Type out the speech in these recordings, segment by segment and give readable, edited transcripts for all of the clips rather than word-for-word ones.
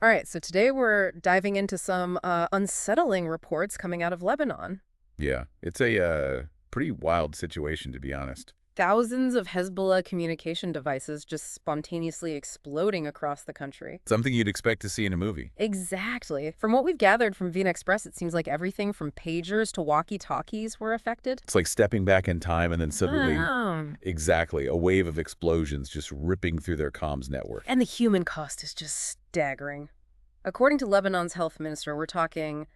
All right, so today we're diving into some unsettling reports coming out of Lebanon. Yeah, it's a pretty wild situation, to be honest. Thousands of Hezbollah communication devices just spontaneously exploding across the country. Something you'd expect to see in a movie. Exactly. From what we've gathered from VN Express, it seems like everything from pagers to walkie-talkies were affected. It's like stepping back in time and then suddenly, Oh. exactly, a wave of explosions just ripping through their comms network. And the human cost is just staggering. According to Lebanon's health minister, we're talking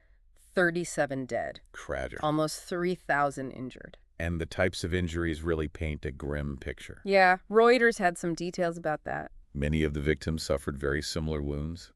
37 dead, Tragic. almost 3,000 injured. And the types of injuries really paint a grim picture. Yeah, Reuters had some details about that, Many of the victims suffered very similar wounds,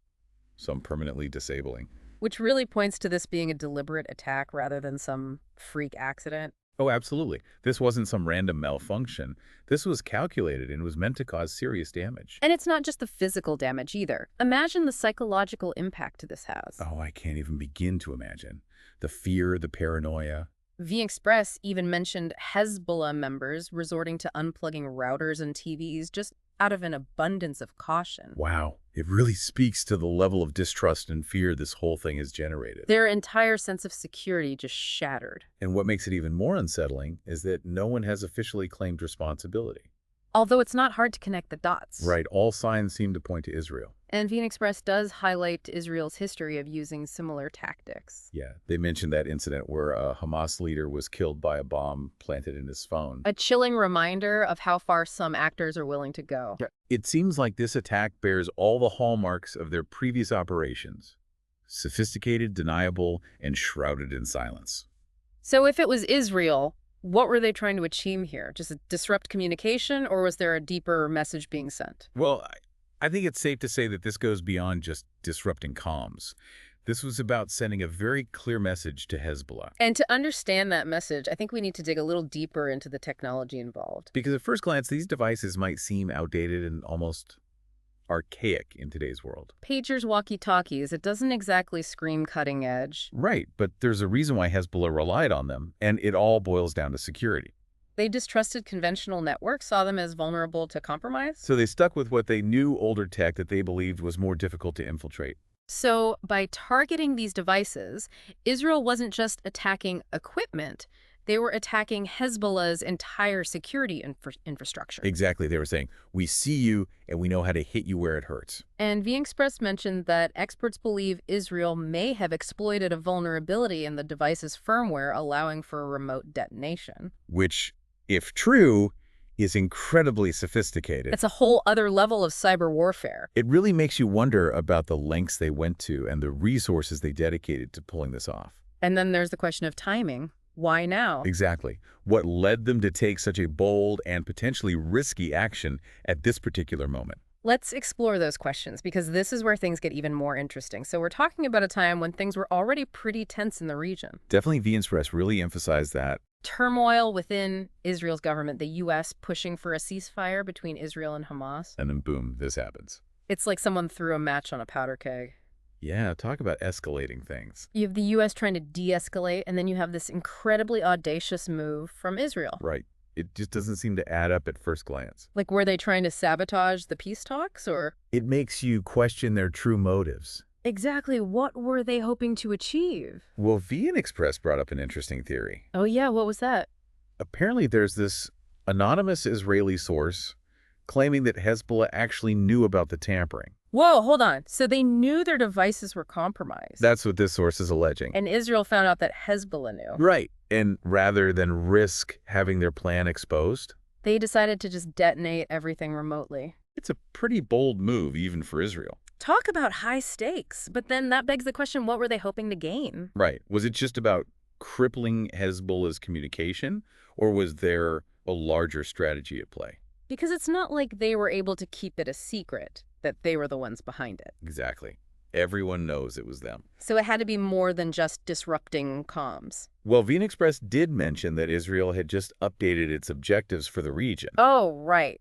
some permanently disabling. which really points to this being a deliberate attack rather than some freak accident. Oh, absolutely. This wasn't some random malfunction. This was calculated and was meant to cause serious damage. And it's not just the physical damage either. Imagine the psychological impact this has. Oh, I can't even begin to imagine. The fear, the paranoia. V Express even mentioned Hezbollah members resorting to unplugging routers and TVs just out of an abundance of caution. Wow, it really speaks to the level of distrust and fear this whole thing has generated. Their entire sense of security just shattered. And what makes it even more unsettling is that no one has officially claimed responsibility. Although it's not hard to connect the dots. Right, all signs seem to point to Israel. And VN Express does highlight Israel's history of using similar tactics. Yeah, they mentioned that incident where a Hamas leader was killed by a bomb planted in his phone. A chilling reminder of how far some actors are willing to go. Yeah. It seems like this attack bears all the hallmarks of their previous operations. Sophisticated, deniable, and shrouded in silence. So if it was Israel, what were they trying to achieve here? Just disrupt communication, or was there a deeper message being sent? Well, I think it's safe to say that this goes beyond just disrupting comms. This was about sending a very clear message to Hezbollah. And to understand that message, I think we need to dig a little deeper into the technology involved. Because at first glance, these devices might seem outdated and almost archaic in today's world. Pagers, walkie-talkies, it doesn't exactly scream cutting edge. Right, but there's a reason why Hezbollah relied on them, and it all boils down to security. They distrusted conventional networks, saw them as vulnerable to compromise. So they stuck with what they knew, older tech that they believed was more difficult to infiltrate. So by targeting these devices, Israel wasn't just attacking equipment, they were attacking Hezbollah's entire security infrastructure. Exactly, they were saying, we see you and we know how to hit you where it hurts. And V Express mentioned that experts believe Israel may have exploited a vulnerability in the device's firmware, allowing for a remote detonation. Which, if true, is incredibly sophisticated. It's a whole other level of cyber warfare. It really makes you wonder about the lengths they went to and the resources they dedicated to pulling this off. And then there's the question of timing. Why now? Exactly. What led them to take such a bold and potentially risky action at this particular moment? Let's explore those questions, because this is where things get even more interesting. So we're talking about a time when things were already pretty tense in the region. Definitely VN Express really emphasized that. Turmoil within Israel's government, the U.S. pushing for a ceasefire between Israel and Hamas. And then boom, this happens. It's like someone threw a match on a powder keg. Yeah, talk about escalating things. You have the U.S. trying to de-escalate, and then you have this incredibly audacious move from Israel. Right. It just doesn't seem to add up at first glance. Like, were they trying to sabotage the peace talks, or? It makes you question their true motives. Exactly what were they hoping to achieve? Well, VN Express brought up an interesting theory. Oh yeah, what was that? Apparently there's this anonymous Israeli source claiming that Hezbollah actually knew about the tampering. Whoa, hold on. So they knew their devices were compromised. That's what this source is alleging. And Israel found out that Hezbollah knew. Right. And rather than risk having their plan exposed, They decided to just detonate everything remotely. it's a pretty bold move even for Israel. Talk about high stakes. But then that begs the question, what were they hoping to gain? Right. Was it just about crippling Hezbollah's communication, or was there a larger strategy at play? Because it's not like they were able to keep it a secret that they were the ones behind it. Exactly. Everyone knows it was them. So it had to be more than just disrupting comms. Well, VN Express did mention that Israel had just updated its objectives for the region. Oh, right.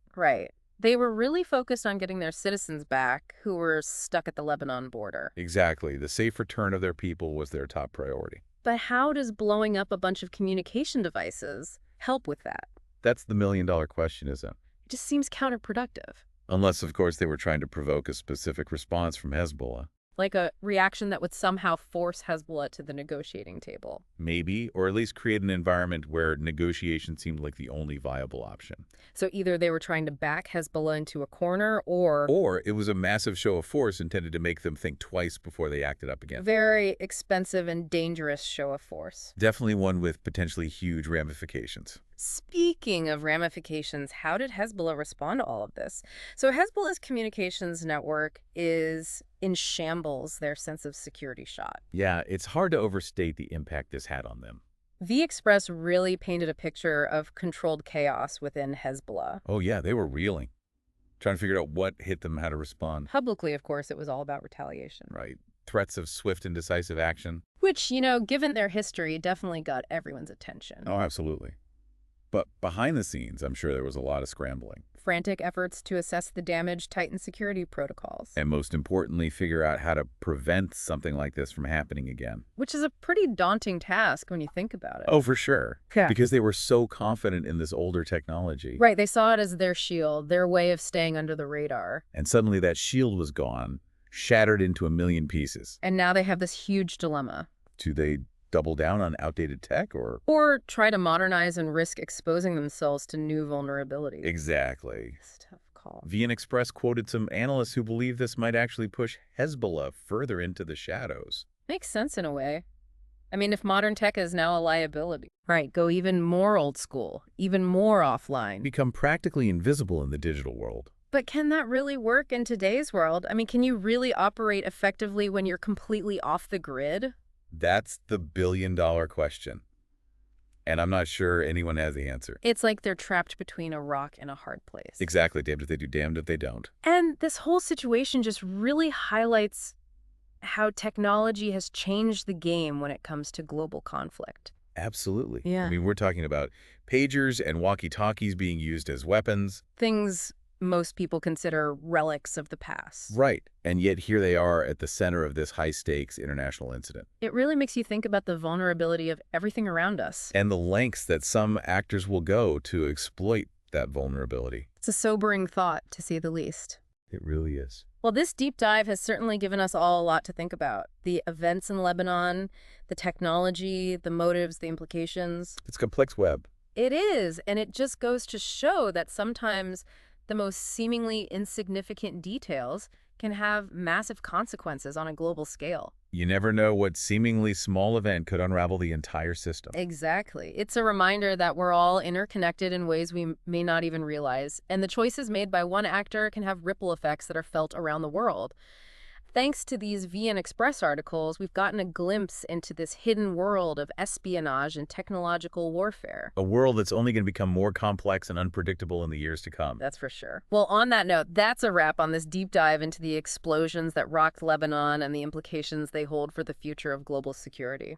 They were really focused on getting their citizens back who were stuck at the Lebanon border. Exactly. The safe return of their people was their top priority. But how does blowing up a bunch of communication devices help with that? That's the million-dollar question, isn't it? It just seems counterproductive. Unless, of course, they were trying to provoke a specific response from Hezbollah. Like a reaction that would somehow force Hezbollah to the negotiating table. Maybe, or at least create an environment where negotiation seemed like the only viable option. So either they were trying to back Hezbollah into a corner or Or it was a massive show of force intended to make them think twice before they acted up a again. very expensive and dangerous show of force. Definitely one with potentially huge ramifications. Speaking of ramifications, how did Hezbollah respond to all of this? So Hezbollah's communications network is in shambles, their sense of security shot. Yeah, it's hard to overstate the impact this had on them. The Express really painted a picture of controlled chaos within Hezbollah. Oh yeah, they were reeling, trying to figure out what hit them, how to respond. Publicly, of course, it was all about retaliation. Right. Threats of swift and decisive action. Which, given their history, definitely got everyone's attention. Oh, absolutely. But behind the scenes, I'm sure there was a lot of scrambling. Frantic efforts to assess the damage, tighten security protocols. And most importantly, figure out how to prevent something like this from happening again. Which is a pretty daunting task when you think about it. Oh, for sure. Yeah. Because they were so confident in this older technology. Right, they saw it as their shield, their way of staying under the radar. And suddenly that shield was gone, shattered into a million pieces. And now they have this huge dilemma. Do they double down on outdated tech or? Or try to modernize and risk exposing themselves to new vulnerabilities. Exactly. It's a tough call. VN Express quoted some analysts who believe this might actually push Hezbollah further into the shadows. Makes sense in a way. I mean, if modern tech is now a liability. Right, go even more old school, even more offline. Become practically invisible in the digital world. But can that really work in today's world? I mean, can you really operate effectively when you're completely off the grid? That's the billion-dollar question. And I'm not sure anyone has the answer. It's like they're trapped between a rock and a hard place. Exactly. Damned if they do, damned if they don't. And this whole situation just really highlights how technology has changed the game when it comes to global conflict. Absolutely. Yeah. I mean, we're talking about pagers and walkie-talkies being used as weapons. Things most people consider relics of the past. Right. And yet here they are at the center of this high-stakes international incident. It really makes you think about the vulnerability of everything around us. And the lengths that some actors will go to exploit that vulnerability. It's a sobering thought, to say the least. It really is. Well, this deep dive has certainly given us all a lot to think about. The events in Lebanon, the technology, the motives, the implications. It's a complex web. It is, and it just goes to show that sometimes the most seemingly insignificant details can have massive consequences on a global scale. You never know what seemingly small event could unravel the entire system. Exactly. It's a reminder that we're all interconnected in ways we may not even realize, and the choices made by one actor can have ripple effects that are felt around the world. Thanks to these VN Express articles, we've gotten a glimpse into this hidden world of espionage and technological warfare. A world that's only going to become more complex and unpredictable in the years to come. That's for sure. Well, on that note, that's a wrap on this deep dive into the explosions that rocked Lebanon and the implications they hold for the future of global security.